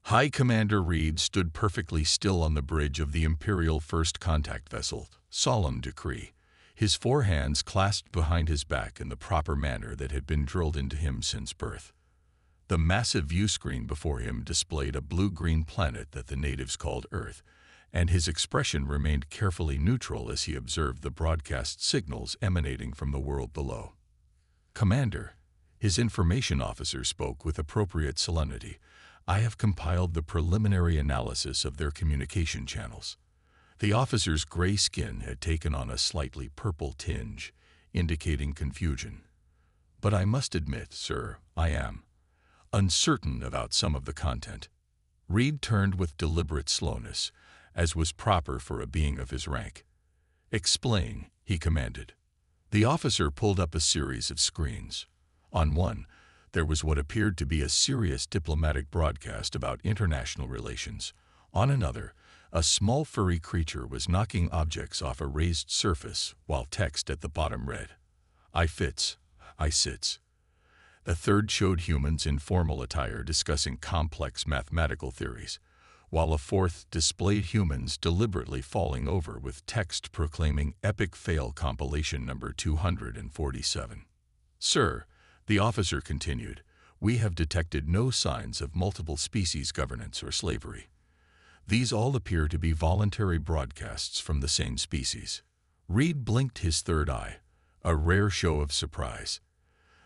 High Commander Reed stood perfectly still on the bridge of the Imperial First Contact Vessel, solemn decree, his four hands clasped behind his back in the proper manner that had been drilled into him since birth. The massive view screen before him displayed a blue-green planet that the natives called Earth, and his expression remained carefully neutral as he observed the broadcast signals emanating from the world below. "Commander," his information officer spoke with appropriate solemnity, "I have compiled the preliminary analysis of their communication channels." The officer's gray skin had taken on a slightly purple tinge, indicating confusion. "But I must admit, sir, I am uncertain about some of the content." Reed turned with deliberate slowness, as was proper for a being of his rank. "Explain," he commanded. The officer pulled up a series of screens. On one, there was what appeared to be a serious diplomatic broadcast about international relations. On another, a small furry creature was knocking objects off a raised surface while text at the bottom read, "I fits, I sits." The third showed humans in formal attire discussing complex mathematical theories, while a fourth displayed humans deliberately falling over with text proclaiming Epic Fail Compilation number 247. "Sir," the officer continued, "we have detected no signs of multiple species governance or slavery. These all appear to be voluntary broadcasts from the same species." Reed blinked his third eye, a rare show of surprise.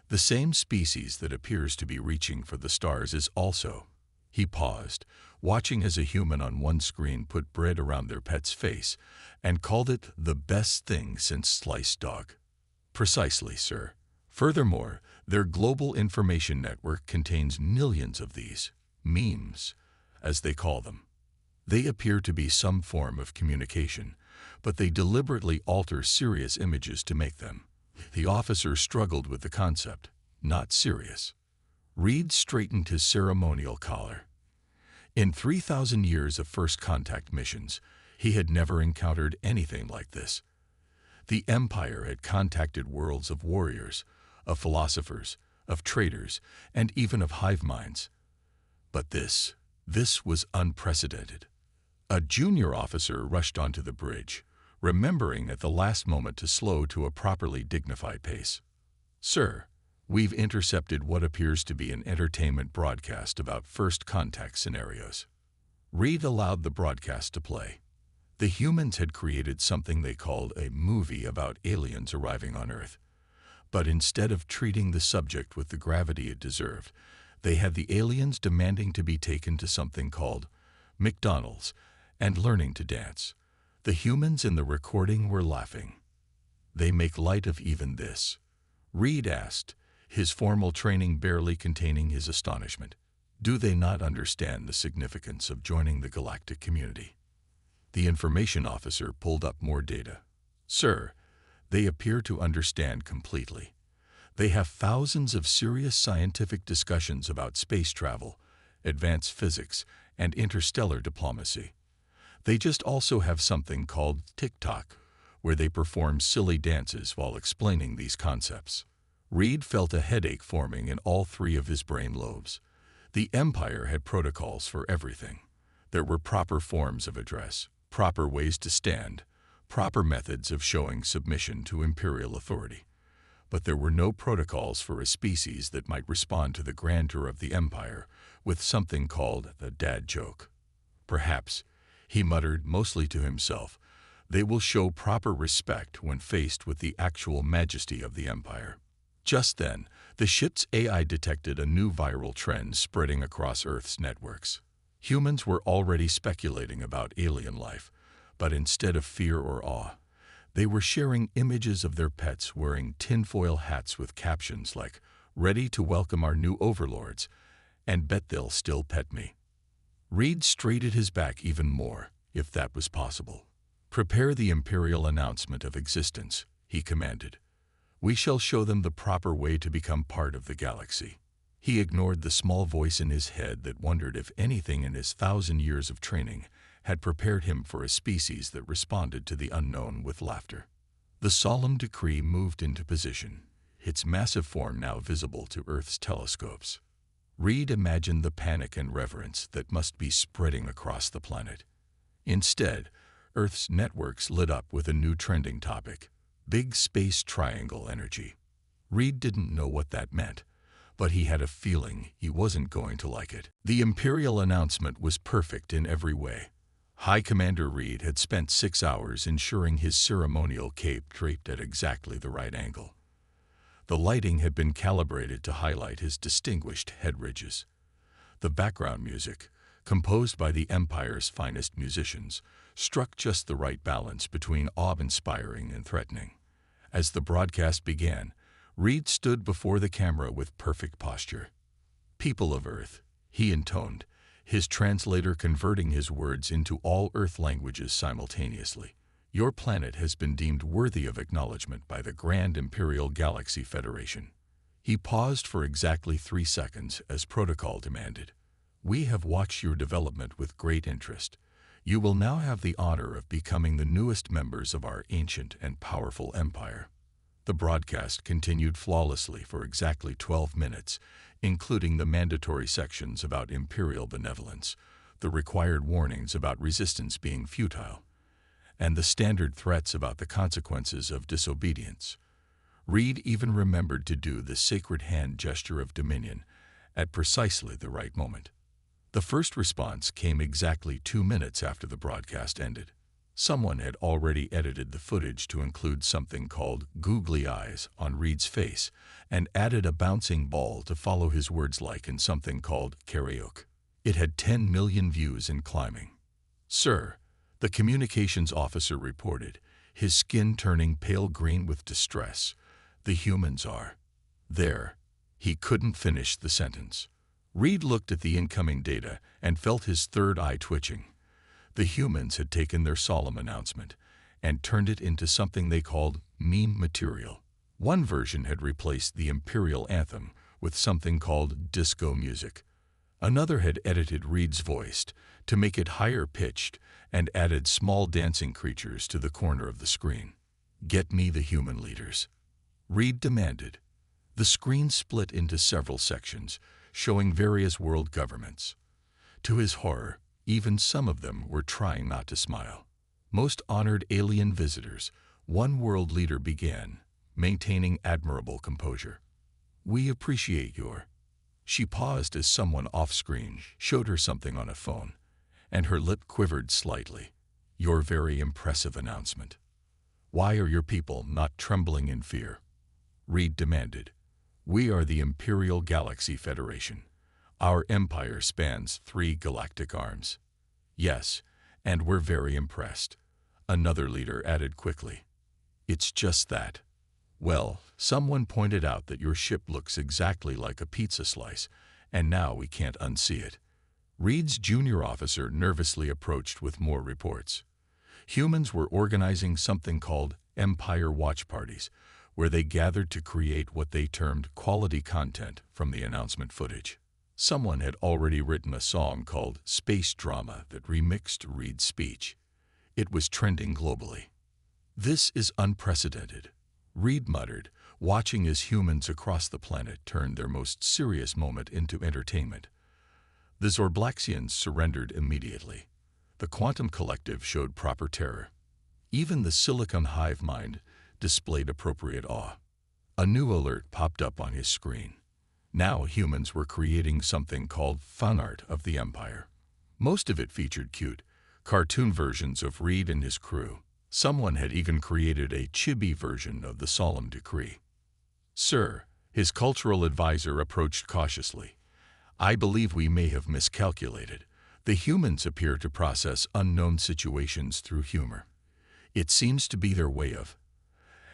"The same species that appears to be reaching for the stars is also—" He paused, watching as a human on one screen put bread around their pet's face and called it the best thing since sliced dog. "Precisely, sir. Furthermore, their global information network contains millions of these memes, as they call them. They appear to be some form of communication, but they deliberately alter serious images to make them." The officer struggled with the concept, "not serious." Reed straightened his ceremonial collar. In 3,000 years of first contact missions, he had never encountered anything like this. The Empire had contacted worlds of warriors, of philosophers, of traders, and even of hive minds. But this was unprecedented. A junior officer rushed onto the bridge, remembering at the last moment to slow to a properly dignified pace. "Sir, we've intercepted what appears to be an entertainment broadcast about first contact scenarios." Reed allowed the broadcast to play. The humans had created something they called a movie about aliens arriving on Earth. But instead of treating the subject with the gravity it deserved, they had the aliens demanding to be taken to something called McDonald's and learning to dance. The humans in the recording were laughing. "They make light of even this?" Reed asked, his formal training barely containing his astonishment. "Do they not understand the significance of joining the galactic community?" The information officer pulled up more data. "Sir, they appear to understand completely. They have thousands of serious scientific discussions about space travel, advanced physics, and interstellar diplomacy. They just also have something called TikTok, where they perform silly dances while explaining these concepts." Reed felt a headache forming in all three of his brain lobes. The Empire had protocols for everything. There were proper forms of address, proper ways to stand, proper methods of showing submission to imperial authority. But there were no protocols for a species that might respond to the grandeur of the Empire with something called the dad joke. "Perhaps," he muttered mostly to himself, "they will show proper respect when faced with the actual majesty of the Empire." Just then, the ship's AI detected a new viral trend spreading across Earth's networks. Humans were already speculating about alien life, but instead of fear or awe, they were sharing images of their pets wearing tinfoil hats with captions like, "Ready to welcome our new overlords, and bet they'll still pet me." Reed straightened his back even more, if that was possible. "Prepare the imperial announcement of existence," he commanded. "We shall show them the proper way to become part of the galaxy." He ignored the small voice in his head that wondered if anything in his 1,000 years of training had prepared him for a species that responded to the unknown with laughter. The solemn decree moved into position, its massive form now visible to Earth's telescopes. Reed imagined the panic and reverence that must be spreading across the planet. Instead, Earth's networks lit up with a new trending topic: big space triangle energy. Reed didn't know what that meant, but he had a feeling he wasn't going to like it. The Imperial announcement was perfect in every way. High Commander Reed had spent 6 hours ensuring his ceremonial cape draped at exactly the right angle. The lighting had been calibrated to highlight his distinguished head ridges. The background music, composed by the Empire's finest musicians, struck just the right balance between awe-inspiring and threatening. As the broadcast began, Reed stood before the camera with perfect posture. "People of Earth," he intoned, his translator converting his words into all Earth languages simultaneously. "Your planet has been deemed worthy of acknowledgement by the Grand Imperial Galaxy Federation." He paused for exactly 3 seconds as protocol demanded. "We have watched your development with great interest. You will now have the honor of becoming the newest members of our ancient and powerful empire." The broadcast continued flawlessly for exactly 12 minutes, including the mandatory sections about imperial benevolence, the required warnings about resistance being futile, and the standard threats about the consequences of disobedience. Reed even remembered to do the sacred hand gesture of dominion at precisely the right moment. The first response came exactly 2 minutes after the broadcast ended. Someone had already edited the footage to include something called googly eyes on Reed's face and added a bouncing ball to follow his words like in something called karaoke. It had 10 million views and climbing. "Sir," the communications officer reported, his skin turning pale green with distress, "the humans are there." He couldn't finish the sentence. Reed looked at the incoming data and felt his third eye twitching. The humans had taken their solemn announcement and turned it into something they called meme material. One version had replaced the Imperial anthem with something called disco music. Another had edited Reed's voice to make it higher pitched and added small dancing creatures to the corner of the screen. "Get me the human leaders," Reed demanded. The screen split into several sections, showing various world governments. To his horror, even some of them were trying not to smile. "Most honored alien visitors," one world leader began, maintaining admirable composure. "We appreciate your—" She paused as someone off-screen showed her something on a phone, and her lip quivered slightly. "Your very impressive announcement. Why are your people not trembling in fear?" Reed demanded. "We are the Imperial Galaxy Federation. Our empire spans 3 galactic arms." "Yes, and we're very impressed," another leader added quickly. "It's just that. Well, someone pointed out that your ship looks exactly like a pizza slice, and now we can't unsee it." Reed's junior officer nervously approached with more reports. Humans were organizing something called Empire Watch Parties, where they gathered to create what they termed quality content from the announcement footage. Someone had already written a song called Space Drama that remixed Reed's speech. It was trending globally. "This is unprecedented," Reed muttered, watching as humans across the planet turned their most serious moment into entertainment. The Zorblaxians surrendered immediately. The Quantum Collective showed proper terror. Even the Silicon hive mind displayed appropriate awe. A new alert popped up on his screen. Now humans were creating something called fan art of the Empire. Most of it featured cute, cartoon versions of Reed and his crew. Someone had even created a chibi version of the solemn decree. "Sir," his cultural advisor approached cautiously, "I believe we may have miscalculated. The humans appear to process unknown situations through humor. It seems to be their way of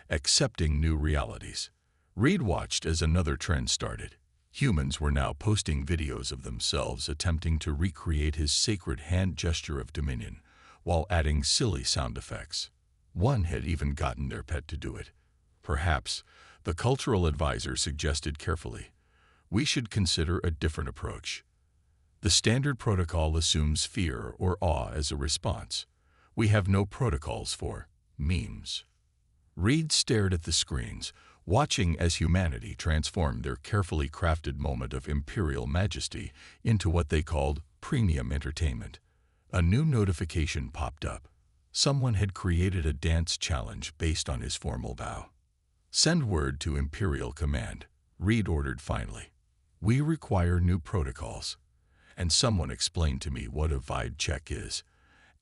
accepting new realities." Reed watched as another trend started. Humans were now posting videos of themselves attempting to recreate his sacred hand gesture of dominion, while adding silly sound effects. One had even gotten their pet to do it. "Perhaps," the cultural advisor suggested carefully, "we should consider a different approach. The standard protocol assumes fear or awe as a response. We have no protocols for memes." Reed stared at the screens, watching as humanity transformed their carefully crafted moment of imperial majesty into what they called premium entertainment. A new notification popped up. Someone had created a dance challenge based on his formal vow. "Send word to Imperial Command," Reed ordered finally. "We require new protocols." And someone explained to me what a vibe check is,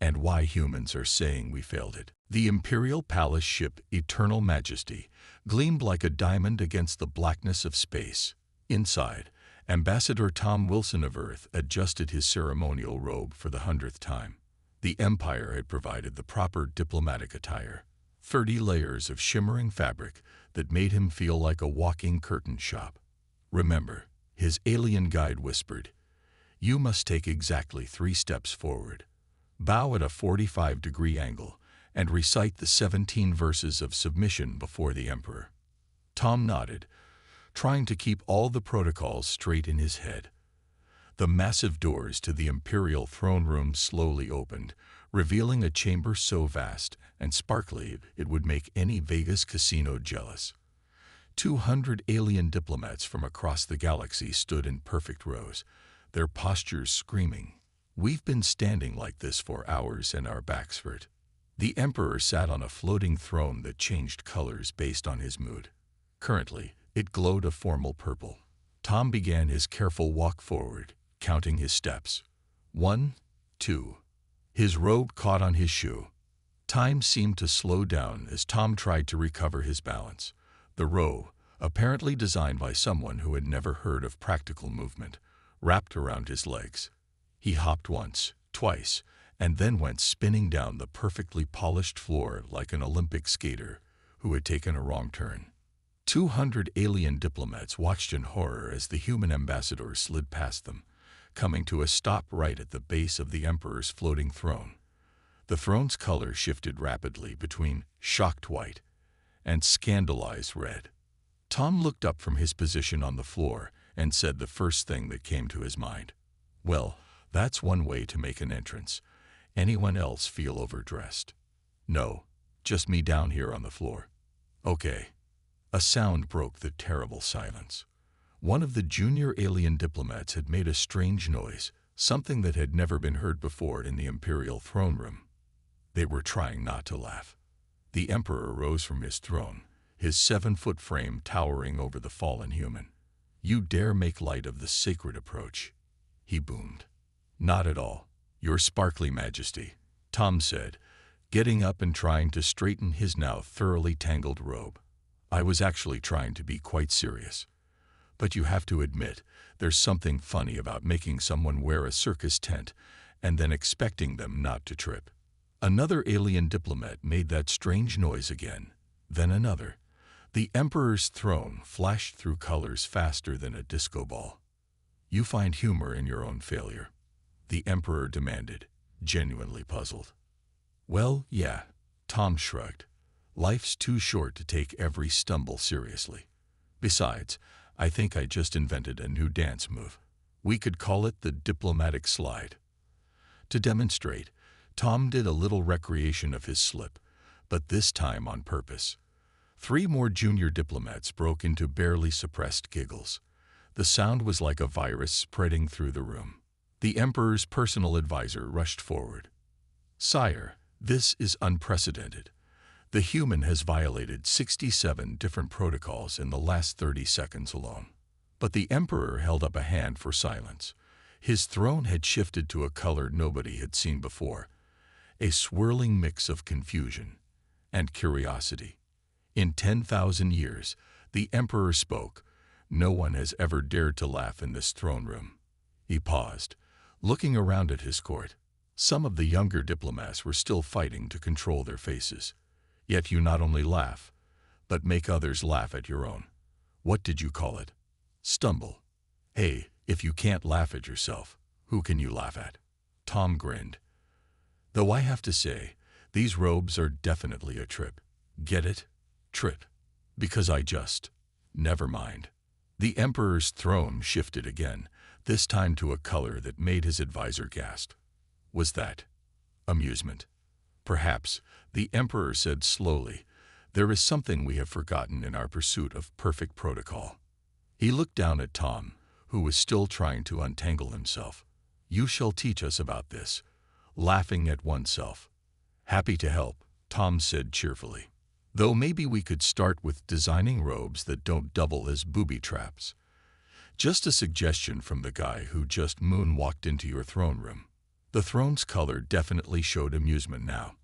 and why humans are saying we failed it. The Imperial Palace ship Eternal Majesty gleamed like a diamond against the blackness of space. Inside, Ambassador Tom Wilson of Earth adjusted his ceremonial robe for the 100th time. The Empire had provided the proper diplomatic attire, 30 layers of shimmering fabric that made him feel like a walking curtain shop. "Remember," his alien guide whispered, "you must take exactly 3 steps forward, bow at a 45-degree angle, and recite the 17 verses of submission before the Emperor." Tom nodded, trying to keep all the protocols straight in his head. The massive doors to the Imperial throne room slowly opened, revealing a chamber so vast and sparkly it would make any Vegas casino jealous. 200 alien diplomats from across the galaxy stood in perfect rows, their postures screaming, "We've been standing like this for hours and our backs hurt." The Emperor sat on a floating throne that changed colors based on his mood. Currently, it glowed a formal purple. Tom began his careful walk forward, counting his steps. 1, 2. His robe caught on his shoe. Time seemed to slow down as Tom tried to recover his balance. The robe, apparently designed by someone who had never heard of practical movement, wrapped around his legs. He hopped once, twice, and then went spinning down the perfectly polished floor like an Olympic skater who had taken a wrong turn. 200 alien diplomats watched in horror as the human ambassador slid past them, coming to a stop right at the base of the Emperor's floating throne. The throne's color shifted rapidly between shocked white and scandalized red. Tom looked up from his position on the floor and said the first thing that came to his mind. "Well, that's one way to make an entrance. Anyone else feel overdressed?" "No, just me down here on the floor." "Okay." A sound broke the terrible silence. One of the junior alien diplomats had made a strange noise, something that had never been heard before in the Imperial throne room. They were trying not to laugh. The Emperor rose from his throne, his 7-foot frame towering over the fallen human. "You dare make light of the sacred approach," he boomed. "Not at all, Your Sparkly Majesty," Tom said, getting up and trying to straighten his now thoroughly tangled robe. "I was actually trying to be quite serious. But you have to admit, there's something funny about making someone wear a circus tent and then expecting them not to trip." Another alien diplomat made that strange noise again, then another. The Emperor's throne flashed through colors faster than a disco ball. "You find humor in your own failure?" the Emperor demanded, genuinely puzzled. "Well, yeah," Tom shrugged. "Life's too short to take every stumble seriously. Besides, I think I just invented a new dance move. We could call it the diplomatic slide." To demonstrate, Tom did a little recreation of his slip, but this time on purpose. 3 more junior diplomats broke into barely suppressed giggles. The sound was like a virus spreading through the room. The Emperor's personal advisor rushed forward. "Sire, this is unprecedented. The human has violated 67 different protocols in the last 30 seconds alone." But the Emperor held up a hand for silence. His throne had shifted to a color nobody had seen before, a swirling mix of confusion and curiosity. "In 10,000 years, the Emperor spoke. No one has ever dared to laugh in this throne room." He paused, looking around at his court. Some of the younger diplomats were still fighting to control their faces. "Yet you not only laugh, but make others laugh at your own. What did you call it? Stumble. Hey, if you can't laugh at yourself, who can you laugh at?" Tom grinned. "Though I have to say, these robes are definitely a trip. Get it? Trip. Because I just... Never mind." The Emperor's throne shifted again, this time to a color that made his advisor gasp. "Was that amusement?" "Perhaps," the Emperor said slowly. There is something we have forgotten in our pursuit of perfect protocol. He looked down at Tom, who was still trying to untangle himself. You shall teach us about this. Laughing at oneself. Happy to help, Tom said cheerfully. Though maybe we could start with designing robes that don't double as booby traps. Just a suggestion from the guy who just moonwalked into your throne room. The throne's color definitely showed amusement now.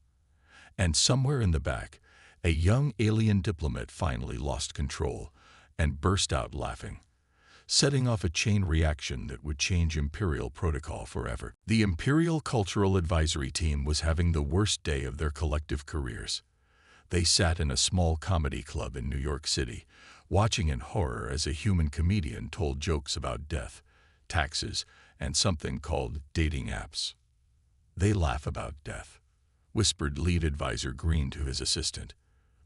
And somewhere in the back, a young alien diplomat finally lost control and burst out laughing, setting off a chain reaction that would change Imperial protocol forever. The Imperial Cultural Advisory Team was having the worst day of their collective careers. They sat in a small comedy club in New York City, watching in horror as a human comedian told jokes about death, taxes, and something called dating apps. They laugh about death, whispered lead advisor Green to his assistant,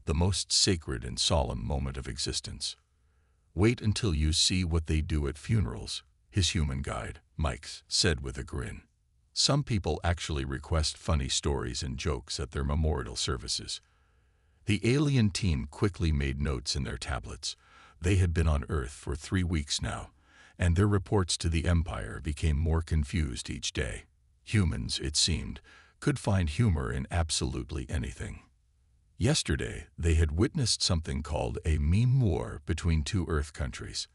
the most sacred and solemn moment of existence. Wait until you see what they do at funerals, his human guide, Mike, said with a grin. Some people actually request funny stories and jokes at their memorial services. The alien team quickly made notes in their tablets. They had been on Earth for 3 weeks now, and their reports to the Empire became more confused each day. Humans, it seemed, could find humor in absolutely anything. Yesterday, they had witnessed something called a meme war between 2 Earth countries.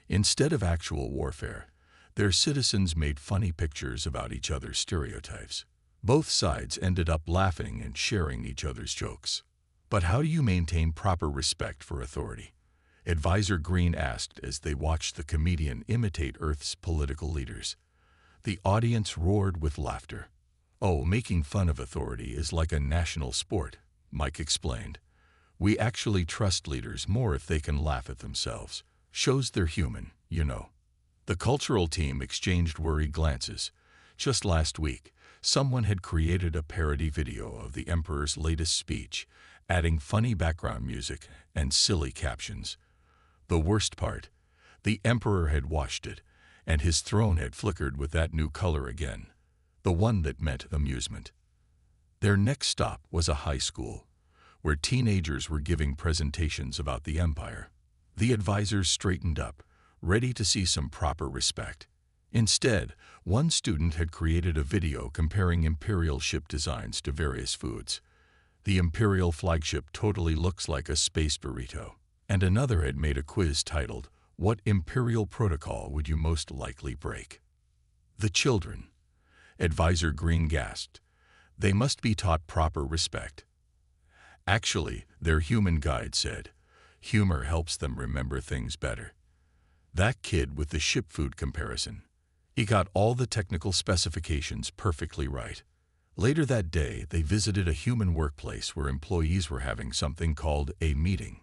Instead of actual warfare, their citizens made funny pictures about each other's stereotypes. Both sides ended up laughing and sharing each other's jokes. But how do you maintain proper respect for authority? Advisor Green asked as they watched the comedian imitate Earth's political leaders. The audience roared with laughter. Oh, making fun of authority is like a national sport, Mike explained. We actually trust leaders more if they can laugh at themselves. Shows they're human, you know. The cultural team exchanged worried glances. Just last week, someone had created a parody video of the Emperor's latest speech, adding funny background music and silly captions. The worst part, the Emperor had watched it, and his throne had flickered with that new color again, the one that meant amusement. Their next stop was a high school, where teenagers were giving presentations about the Empire. The advisors straightened up, ready to see some proper respect. Instead, one student had created a video comparing Imperial ship designs to various foods. The Imperial flagship totally looks like a space burrito. And another had made a quiz titled, What Imperial Protocol Would You Most Likely Break? The children. Advisor Green gasped. They must be taught proper respect. Actually, their human guide said, humor helps them remember things better. That kid with the ship food comparison. He got all the technical specifications perfectly right. Later that day, they visited a human workplace where employees were having something called a meeting.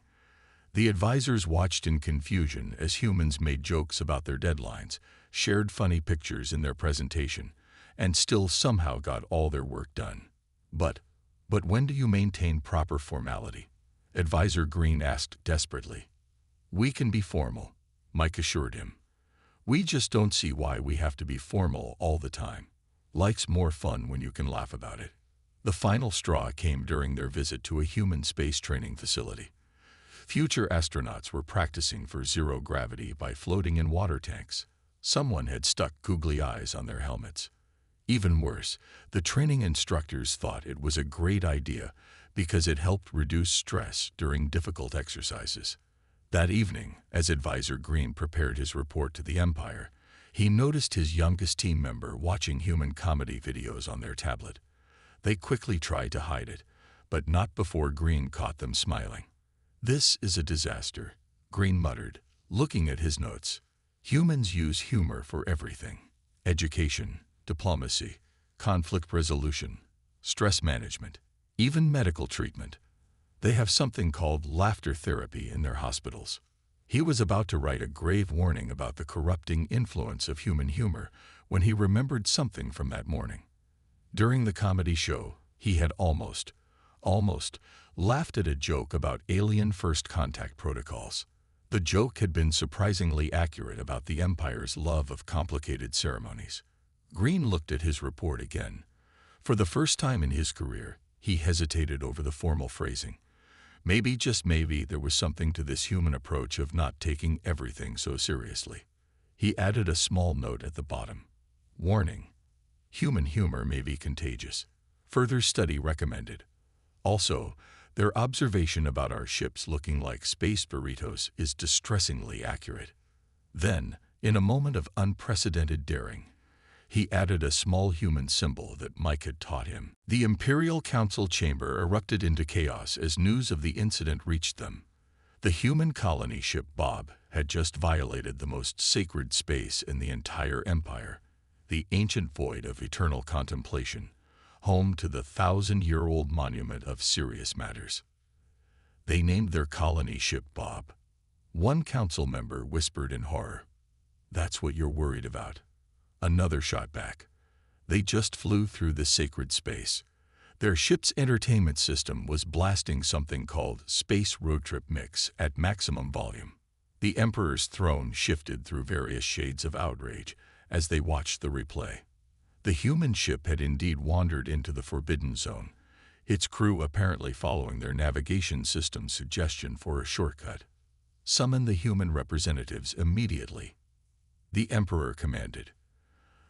The advisors watched in confusion as humans made jokes about their deadlines, shared funny pictures in their presentation, and still somehow got all their work done. But when do you maintain proper formality? Advisor Green asked desperately. We can be formal, Mike assured him. We just don't see why we have to be formal all the time. Life's more fun when you can laugh about it. The final straw came during their visit to a human space training facility. Future astronauts were practicing for zero gravity by floating in water tanks. Someone had stuck googly eyes on their helmets. Even worse, the training instructors thought it was a great idea because it helped reduce stress during difficult exercises. That evening, as Advisor Green prepared his report to the Empire, he noticed his youngest team member watching human comedy videos on their tablet. They quickly tried to hide it, but not before Green caught them smiling. This is a disaster, Green muttered, looking at his notes. Humans use humor for everything. Education, diplomacy, conflict resolution, stress management, even medical treatment. They have something called laughter therapy in their hospitals. He was about to write a grave warning about the corrupting influence of human humor when he remembered something from that morning. During the comedy show, he had almost laughed at a joke about alien first contact protocols. The joke had been surprisingly accurate about the Empire's love of complicated ceremonies. Green looked at his report again. For the first time in his career, he hesitated over the formal phrasing. Maybe, just maybe, there was something to this human approach of not taking everything so seriously. He added a small note at the bottom. Warning: human humor may be contagious. Further study recommended. Also, their observation about our ships looking like space burritos is distressingly accurate. Then, in a moment of unprecedented daring, he added a small human symbol that Mike had taught him. The Imperial Council chamber erupted into chaos as news of the incident reached them. The human colony ship Bob had just violated the most sacred space in the entire Empire, the ancient void of eternal contemplation, home to the 1,000-year-old monument of serious matters. They named their colony ship Bob. One council member whispered in horror. "That's what you're worried about." Another shot back. "They just flew through the sacred space. Their ship's entertainment system was blasting something called Space Road Trip Mix at maximum volume." The Emperor's throne shifted through various shades of outrage as they watched the replay. The human ship had indeed wandered into the Forbidden Zone, its crew apparently following their navigation system's suggestion for a shortcut. "Summon the human representatives immediately," the Emperor commanded.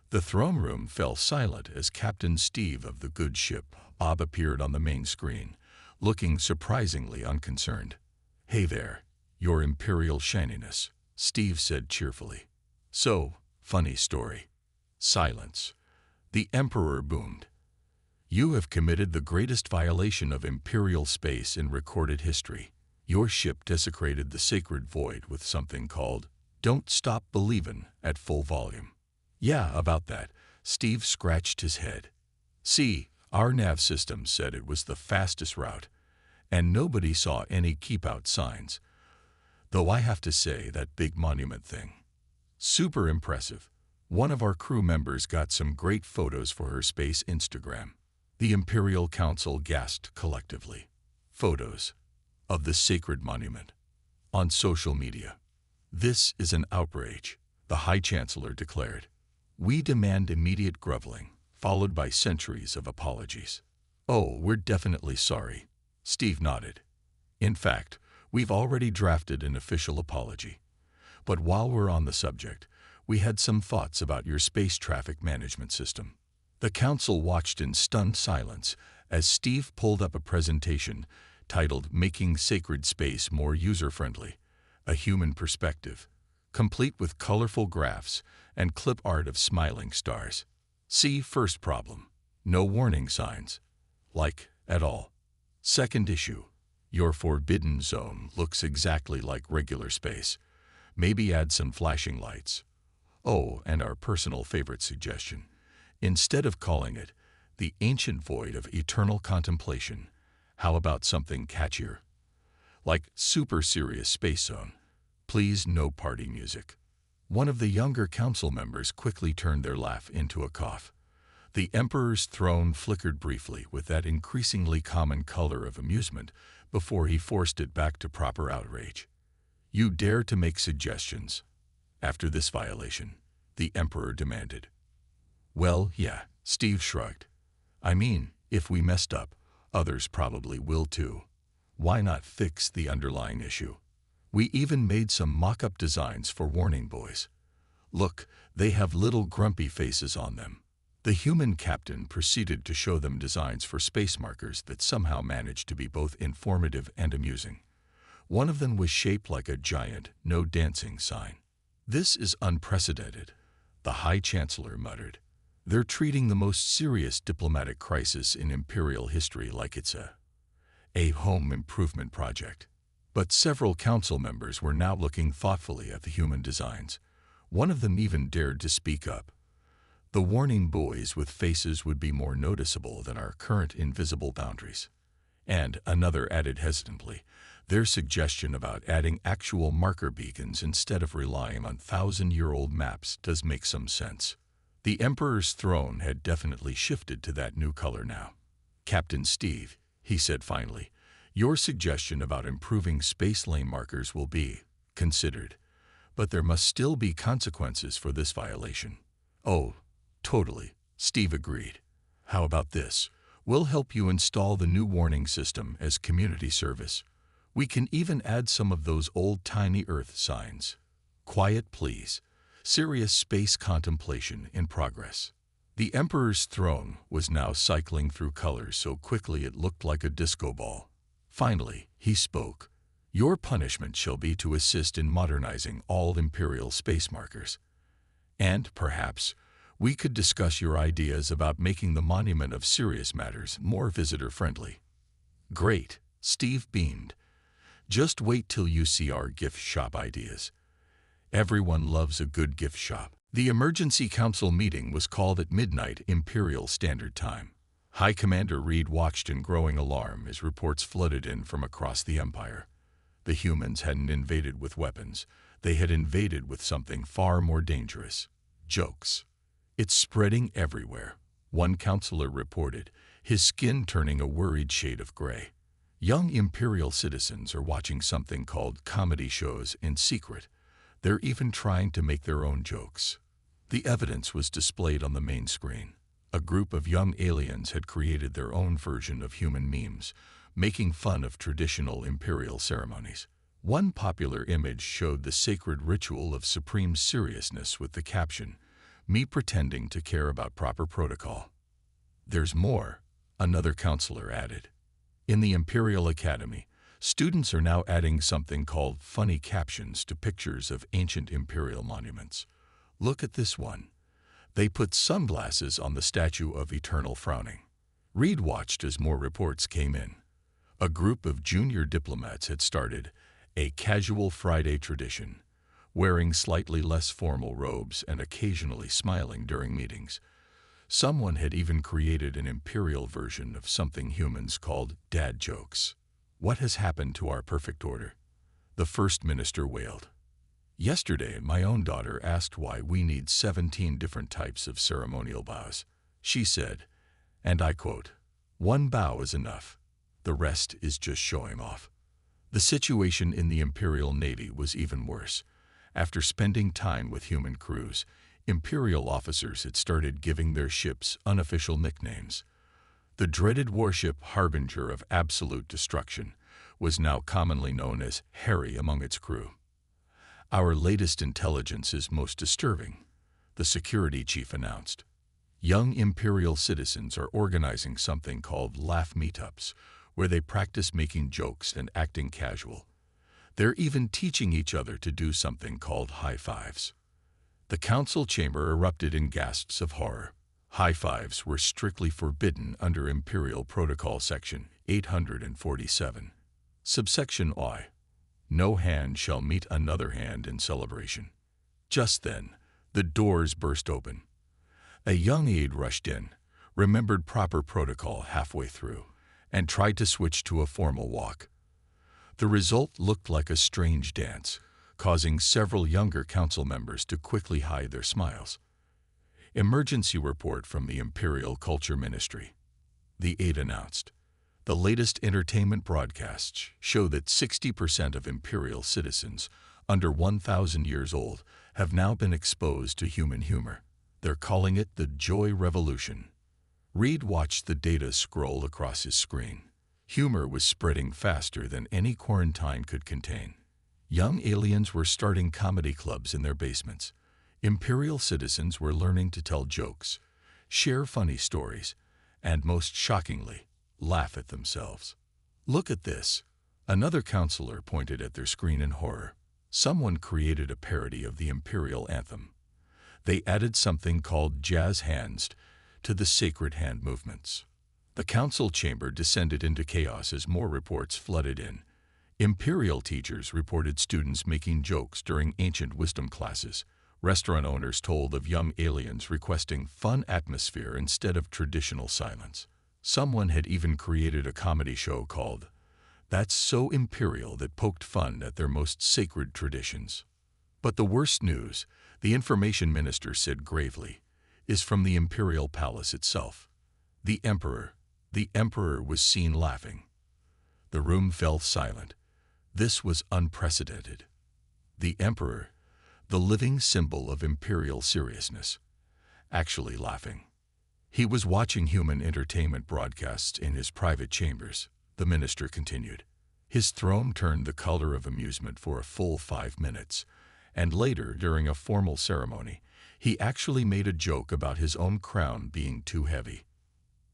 The throne room fell silent as Captain Steve of the good ship Bob appeared on the main screen, looking surprisingly unconcerned. "Hey there, Your Imperial Shininess," Steve said cheerfully. "So, funny story." Silence. The Emperor boomed. "You have committed the greatest violation of Imperial space in recorded history. Your ship desecrated the sacred void with something called Don't Stop Believin' at full volume." "Yeah, about that." Steve scratched his head. "See, our nav system said it was the fastest route, and nobody saw any keep-out signs. Though I have to say, that big monument thing, super impressive. One of our crew members got some great photos for her space Instagram." The Imperial Council gasped collectively. Photos of the sacred monument on social media. "This is an outrage," the High Chancellor declared. "We demand immediate groveling, followed by centuries of apologies." "Oh, we're definitely sorry," Steve nodded. "In fact, we've already drafted an official apology. But while we're on the subject, we had some thoughts about your space traffic management system." The council watched in stunned silence as Steve pulled up a presentation titled Making Sacred Space More User-Friendly, a Human Perspective, complete with colorful graphs and clip art of smiling stars. "See, first problem, no warning signs. Like, at all. Second issue, your Forbidden Zone looks exactly like regular space. Maybe add some flashing lights. Oh, and our personal favorite suggestion. Instead of calling it the ancient void of eternal contemplation, how about something catchier? Like Super Serious Space Zone. Please, no party music." One of the younger council members quickly turned their laugh into a cough. The Emperor's throne flickered briefly with that increasingly common color of amusement before he forced it back to proper outrage. "You dare to make suggestions after this violation?" the Emperor demanded. "Well, yeah," Steve shrugged. "I mean, if we messed up, others probably will too. Why not fix the underlying issue? We even made some mock-up designs for warning buoys. Look, they have little grumpy faces on them." The human captain proceeded to show them designs for space markers that somehow managed to be both informative and amusing. One of them was shaped like a giant "no dancing" sign. "This is unprecedented," the High Chancellor muttered. "They're treating the most serious diplomatic crisis in Imperial history like it's a home improvement project." But several council members were now looking thoughtfully at the human designs. One of them even dared to speak up. "The warning buoys with faces would be more noticeable than our current invisible boundaries." And another added hesitantly, "Their suggestion about adding actual marker beacons instead of relying on 1,000-year-old maps does make some sense." The Emperor's throne had definitely shifted to that new color now. "Captain Steve," he said finally, "your suggestion about improving space lane markers will be considered, but there must still be consequences for this violation." "Oh, totally," Steve agreed. "How about this? We'll help you install the new warning system as community service. We can even add some of those old-timey Earth signs. Quiet, please. Serious space contemplation in progress. The Emperor's throne was now cycling through colors so quickly it looked like a disco ball. Finally, he spoke. Your punishment shall be to assist in modernizing all Imperial space markers. And, perhaps, we could discuss your ideas about making the Monument of Serious Matters more visitor-friendly. Great, Steve beamed. Just wait till you see our gift shop ideas. Everyone loves a good gift shop. The emergency council meeting was called at midnight Imperial Standard Time. High Commander Reed watched in growing alarm as reports flooded in from across the Empire. The humans hadn't invaded with weapons. They had invaded with something far more dangerous. Jokes. It's spreading everywhere, one counselor reported, his skin turning a worried shade of gray. Young Imperial citizens are watching something called comedy shows in secret. They're even trying to make their own jokes. The evidence was displayed on the main screen. A group of young aliens had created their own version of human memes, making fun of traditional Imperial ceremonies. One popular image showed the sacred ritual of supreme seriousness with the caption, "Me pretending to care about proper protocol." There's more, another counselor added. In the Imperial Academy, students are now adding something called funny captions to pictures of ancient Imperial monuments. Look at this one. They put sunglasses on the statue of eternal frowning. Reed watched as more reports came in. A group of junior diplomats had started a casual Friday tradition, wearing slightly less formal robes and occasionally smiling during meetings. Someone had even created an Imperial version of something humans called dad jokes. What has happened to our perfect order? The First Minister wailed. Yesterday, my own daughter asked why we need 17 different types of ceremonial bows. She said, and I quote, "One bow is enough. The rest is just showing off." The situation in the Imperial Navy was even worse. After spending time with human crews, Imperial officers had started giving their ships unofficial nicknames. The dreaded warship Harbinger of Absolute Destruction was now commonly known as Harry among its crew. Our latest intelligence is most disturbing, the security chief announced. Young Imperial citizens are organizing something called laugh meetups, where they practice making jokes and acting casual. They're even teaching each other to do something called high fives. The council chamber erupted in gasps of horror. High fives were strictly forbidden under Imperial Protocol Section 847. Subsection I. No hand shall meet another hand in celebration. Just then, the doors burst open. A young aide rushed in, remembered proper protocol halfway through, and tried to switch to a formal walk. The result looked like a strange dance, causing several younger council members to quickly hide their smiles. Emergency report from the Imperial Culture Ministry. The aide announced. The latest entertainment broadcasts show that 60% of Imperial citizens under 1,000 years old have now been exposed to human humor. They're calling it the Joy Revolution. Reed watched the data scroll across his screen. Humor was spreading faster than any quarantine could contain. Young aliens were starting comedy clubs in their basements. Imperial citizens were learning to tell jokes, share funny stories, and most shockingly, laugh at themselves. Look at this. Another counselor pointed at their screen in horror. Someone created a parody of the Imperial anthem. They added something called jazz hands to the sacred hand movements. The council chamber descended into chaos as more reports flooded in. Imperial teachers reported students making jokes during ancient wisdom classes. Restaurant owners told of young aliens requesting fun atmosphere instead of traditional silence. Someone had even created a comedy show called That's So Imperial that poked fun at their most sacred traditions. But the worst news, the information minister said gravely, is from the Imperial Palace itself. The Emperor was seen laughing. The room fell silent. This was unprecedented. The Emperor, the living symbol of Imperial seriousness, actually laughing. He was watching human entertainment broadcasts in his private chambers, the minister continued. His throne turned the color of amusement for a full 5 minutes, and later, during a formal ceremony, he actually made a joke about his own crown being too heavy.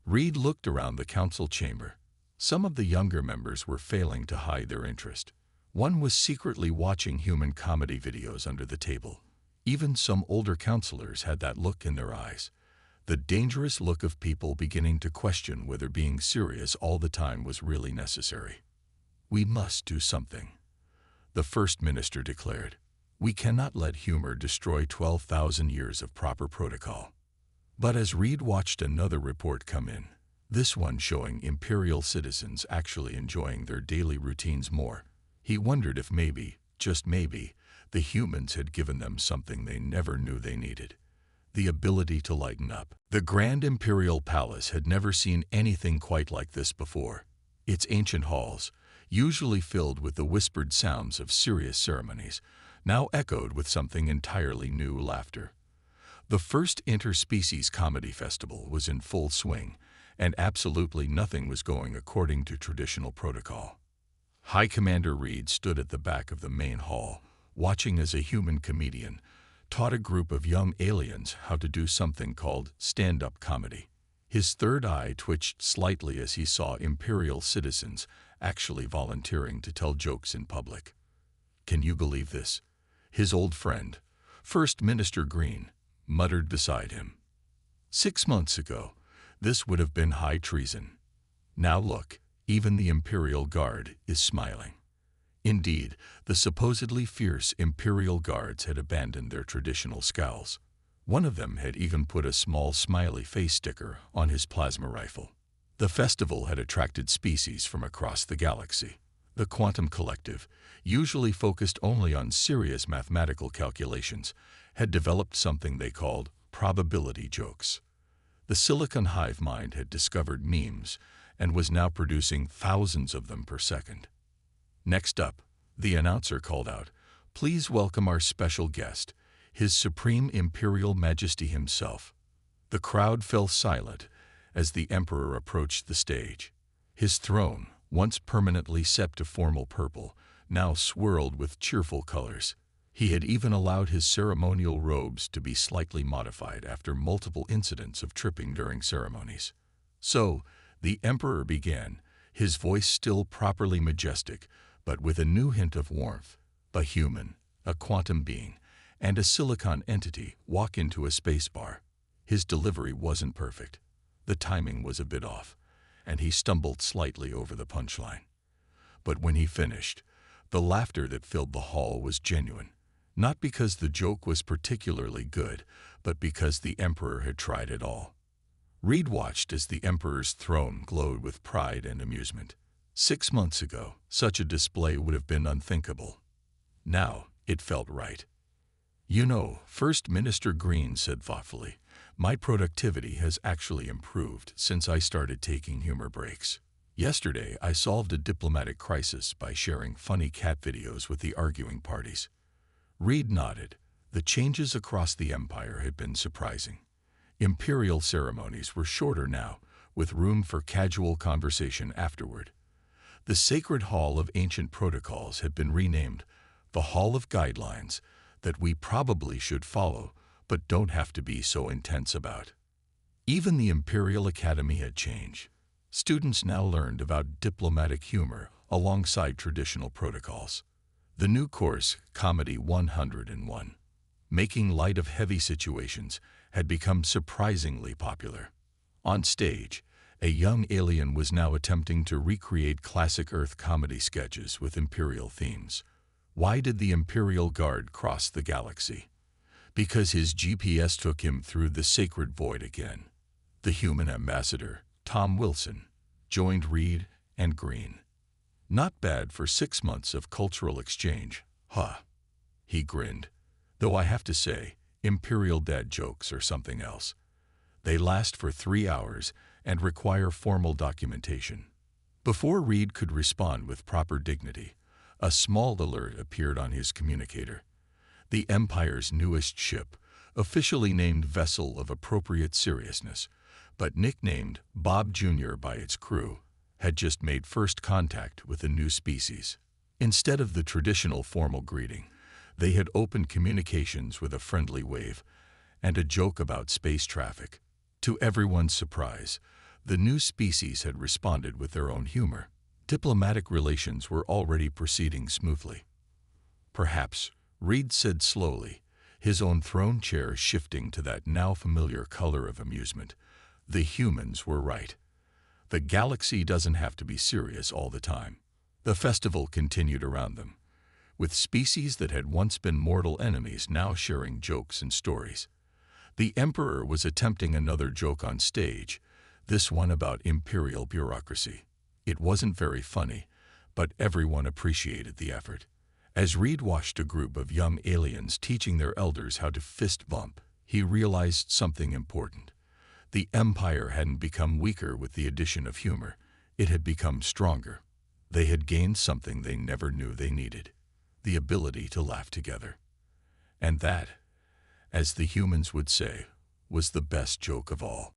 Reed looked around the council chamber. Some of the younger members were failing to hide their interest. One was secretly watching human comedy videos under the table. Even some older counselors had that look in their eyes, the dangerous look of people beginning to question whether being serious all the time was really necessary. "We must do something," the First Minister declared. "We cannot let humor destroy 12,000 years of proper protocol." But as Reed watched another report come in, this one showing Imperial citizens actually enjoying their daily routines more, he wondered if maybe, just maybe, the humans had given them something they never knew they needed: the ability to lighten up. The Grand Imperial Palace had never seen anything quite like this before. Its ancient halls, usually filled with the whispered sounds of serious ceremonies, now echoed with something entirely new: laughter. The first interspecies comedy festival was in full swing, and absolutely nothing was going according to traditional protocol. High Commander Reed stood at the back of the main hall, watching as a human comedian taught a group of young aliens how to do something called stand-up comedy. His third eye twitched slightly as he saw Imperial citizens actually volunteering to tell jokes in public. "Can you believe this?" his old friend, First Minister Green, muttered beside him. 6 months ago, this would have been high treason. Now look, even the Imperial Guard is smiling. Indeed, the supposedly fierce Imperial Guards had abandoned their traditional scowls. One of them had even put a small smiley face sticker on his plasma rifle. The festival had attracted species from across the galaxy. The Quantum Collective, usually focused only on serious mathematical calculations, had developed something they called probability jokes. The Silicon Hive Mind had discovered memes and was now producing thousands of them per second. "Next up," the announcer called out, "please welcome our special guest, His Supreme Imperial Majesty himself." The crowd fell silent as the Emperor approached the stage. His throne, once permanently set to formal purple, now swirled with cheerful colors. He had even allowed his ceremonial robes to be slightly modified after multiple incidents of tripping during ceremonies. So, the Emperor began, his voice still properly majestic, but with a new hint of warmth. A human, a quantum being, and a silicon entity walk into a space bar. His delivery wasn't perfect. The timing was a bit off, and he stumbled slightly over the punchline. But when he finished, the laughter that filled the hall was genuine. Not because the joke was particularly good, but because the Emperor had tried it all. Reed watched as the Emperor's throne glowed with pride and amusement. 6 months ago, such a display would have been unthinkable. Now, it felt right. "You know," First Minister Green said thoughtfully, "my productivity has actually improved since I started taking humor breaks. Yesterday, I solved a diplomatic crisis by sharing funny cat videos with the arguing parties." Reed nodded. The changes across the Empire had been surprising. Imperial ceremonies were shorter now, with room for casual conversation afterward. The Sacred Hall of Ancient Protocols had been renamed the Hall of Guidelines that we probably should follow, but don't have to be so intense about. Even the Imperial Academy had changed. Students now learned about diplomatic humor alongside traditional protocols. The new course, Comedy 101, making light of heavy situations, had become surprisingly popular. On stage, a young alien was now attempting to recreate classic Earth comedy sketches with Imperial themes. Why did the Imperial Guard cross the galaxy? Because his GPS took him through the sacred void again. The human ambassador, Tom Wilson, joined Reed and Green. "Not bad for 6 months of cultural exchange, huh?" He grinned. "Though I have to say, Imperial dad jokes are something else. They last for 3 hours and require formal documentation." Before Reed could respond with proper dignity, a small alert appeared on his communicator. The Empire's newest ship, officially named Vessel of Appropriate Seriousness, but nicknamed Bob Jr. by its crew, had just made first contact with a new species. Instead of the traditional formal greeting, they had opened communications with a friendly wave and a joke about space traffic. To everyone's surprise, the new species had responded with their own humor. Diplomatic relations were already proceeding smoothly. Perhaps, Reed said slowly, his own throne chair shifting to that now familiar color of amusement. The humans were right. The galaxy doesn't have to be serious all the time. The festival continued around them, with species that had once been mortal enemies now sharing jokes and stories. The Emperor was attempting another joke on stage, this one about imperial bureaucracy. It wasn't very funny, but everyone appreciated the effort. As Reed watched a group of young aliens teaching their elders how to fist bump, he realized something important. The Empire hadn't become weaker with the addition of humor. It had become stronger. They had gained something they never knew they needed: the ability to laugh together. And that, as the humans would say, was the best joke of all.